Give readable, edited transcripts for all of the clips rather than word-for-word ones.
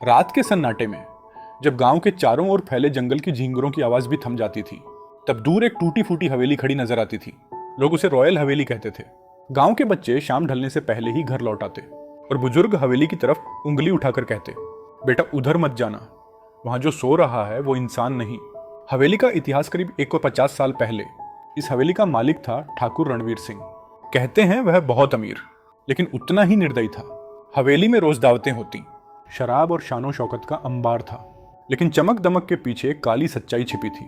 रात के सन्नाटे में जब गांव के चारों ओर फैले जंगल की झींगरों की आवाज भी थम जाती थी, तब दूर एक टूटी फूटी हवेली खड़ी नजर आती थी। लोग उसे रॉयल हवेली कहते थे। गांव के बच्चे शाम ढलने से पहले ही घर लौट आते और बुजुर्ग हवेली की तरफ उंगली उठाकर कहते, बेटा उधर मत जाना, वहां जो सो रहा है वो इंसान नहीं। हवेली का इतिहास करीब 150 साल पहले। इस हवेली का मालिक था ठाकुर रणवीर सिंह। कहते हैं वह बहुत अमीर, लेकिन उतना ही निर्दयी था। हवेली में रोज दावतें होती, शराब और शानो शौकत का अंबार था, लेकिन चमक दमक के पीछे काली सच्चाई छिपी थी।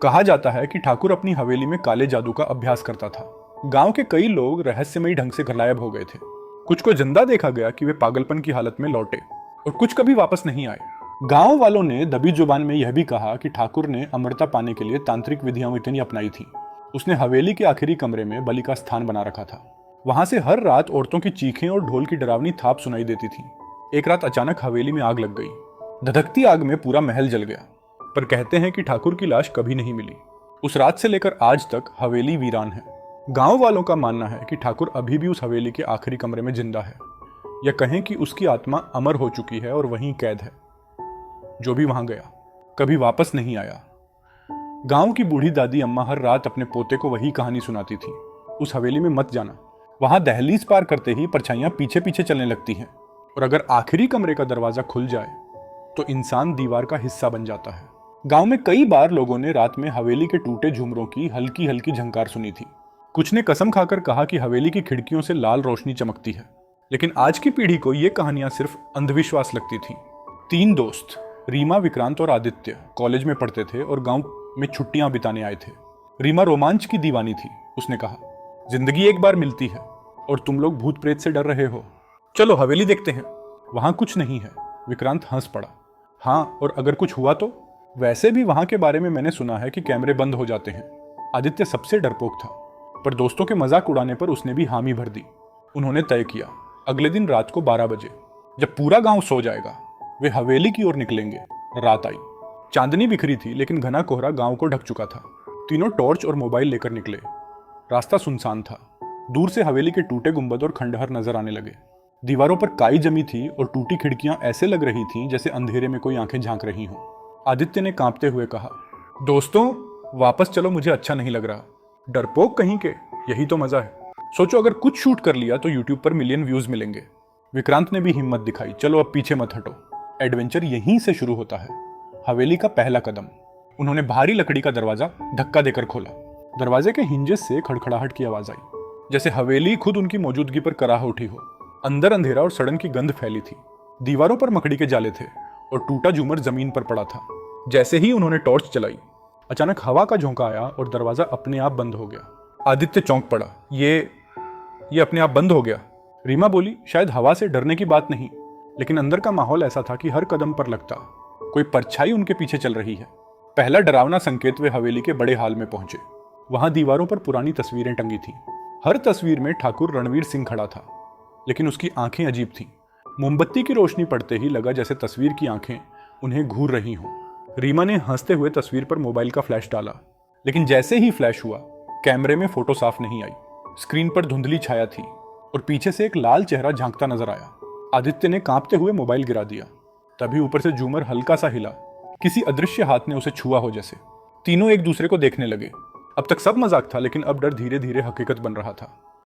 कहा जाता है कि ठाकुर अपनी हवेली में काले जादू का अभ्यास करता था। गांव के कई लोग रहस्यमयी ढंग से गायब हो गए थे। कुछ को जिंदा देखा गया कि वे पागलपन की हालत में लौटे और कुछ कभी वापस नहीं आए। गांव वालों ने दबी जुबान में यह भी कहा कि ठाकुर ने अमरता पाने के लिए तांत्रिक विधियां इतनी अपनाई थी। उसने हवेली के आखिरी कमरे में बलि का स्थान बना रखा था। वहां से हर रात औरतों की चीखें और ढोल की डरावनी थाप सुनाई देती थी। एक रात अचानक हवेली में आग लग गई। धधकती आग में पूरा महल जल गया, पर कहते हैं कि ठाकुर की लाश कभी नहीं मिली। उस रात से लेकर आज तक हवेली वीरान है। गांव वालों का मानना है कि ठाकुर अभी भी उस हवेली के आखिरी कमरे में जिंदा है, या कहें कि उसकी आत्मा अमर हो चुकी है और वहीं कैद है। जो भी वहां गया कभी वापस नहीं आया। गांव की बूढ़ी दादी अम्मा हर रात अपने पोते को वही कहानी सुनाती थी, उस हवेली में मत जाना, वहां दहलीज पार करते ही परछाइयां पीछे पीछे चलने लगती हैं, और अगर आखिरी कमरे का दरवाजा खुल जाए तो इंसान दीवार का हिस्सा बन जाता है। गांव में कई बार लोगों ने रात में हवेली के टूटे झूमरों की हल्की हल्की झंकार सुनी थी। कुछ ने कसम खाकर कहा कि हवेली की खिड़कियों से लाल रोशनी चमकती है, लेकिन आज की पीढ़ी को ये कहानियां सिर्फ अंधविश्वास लगती थी। 3 दोस्त रीमा, विक्रांत और आदित्य कॉलेज में पढ़ते थे और गांव में छुट्टियां बिताने आए थे। रीमा रोमांच की दीवानी थी। उसने कहा, जिंदगी एक बार मिलती है और तुम लोग भूत प्रेत से डर रहे हो, चलो हवेली देखते हैं। वहां कुछ नहीं है। विक्रांत हंस पड़ा। हाँ, और अगर कुछ हुआ तो? वैसे भी वहां के बारे में मैंने सुना है कि कैमरे बंद हो जाते हैं। आदित्य सबसे डरपोक था, पर दोस्तों के मजाक उड़ाने पर उसने भी हामी भर दी। उन्होंने तय किया, अगले दिन रात को 12 बजे, जब पूरा गांव सो जाएगा, वे हवेली की ओर निकलेंगे। रात आई। चांदनी बिखरी थी, लेकिन घना कोहरा गांव को ढक चुका था। तीनों टॉर्च और मोबाइल लेकर निकले। रास्ता सुनसान था। दूर से हवेली के टूटे गुंबद और खंडहर नजर आने लगे। दीवारों पर काई जमी थी और टूटी खिड़कियां ऐसे लग रही थीं जैसे अंधेरे में कोई आंखें झांक रही हों। आदित्य ने कांपते हुए कहा, दोस्तों वापस चलो, मुझे अच्छा नहीं लग रहा। डरपोक कहीं के, यही तो मजा है। सोचो अगर कुछ शूट कर लिया तो यूट्यूब पर मिलियन व्यूज मिलेंगे। विक्रांत ने भी हिम्मत दिखाई, चलो अब पीछे मत हटो, एडवेंचर यहीं से शुरू होता है। हवेली का पहला कदम। उन्होंने भारी लकड़ी का दरवाजा धक्का देकर खोला। दरवाजे के हिंजेस से खड़खड़ाहट की आवाज आई, जैसे हवेली खुद उनकी मौजूदगी पर कराह उठी हो। अंदर अंधेरा और सड़न की गंध फैली थी। दीवारों पर मकड़ी के जाले थे और टूटा झूमर जमीन पर पड़ा था। जैसे ही उन्होंने टॉर्च चलाई, अचानक हवा का झोंका आया और दरवाजा अपने आप बंद हो गया। आदित्य चौंक पड़ा। ये अपने आप बंद हो गया? रीमा बोली, शायद हवा से डरने की बात नहीं, लेकिन अंदर का माहौल ऐसा था कि हर कदम पर लगता कोई परछाई उनके पीछे चल रही है। पहला डरावना संकेत, वे हवेली के बड़े हाल में पहुंचे। वहां दीवारों पर पुरानी तस्वीरें टंगी थीं। हर तस्वीर में ठाकुर रणवीर सिंह खड़ा था, लेकिन उसकी आंखें अजीब थीं। मोमबत्ती की रोशनी पड़ते ही लगा जैसे तस्वीर की आंखें उन्हें घूर रही हों। रीमा ने हंसते हुए तस्वीर पर मोबाइल का फ्लैश डाला, लेकिन जैसे ही फ्लैश हुआ, कैमरे में फोटो साफ नहीं आई। स्क्रीन पर धुंधली छाया थी और पीछे से एक लाल चेहरा झांकता नजर आया। आदित्य ने कांपते हुए मोबाइल गिरा दिया। तभी ऊपर से झूमर हल्का सा हिला, किसी अदृश्य हाथ ने उसे छुआ हो जैसे। तीनों एक दूसरे को देखने लगे। अब तक सब मजाक था, लेकिन अब डर धीरे धीरे हकीकत बन रहा था।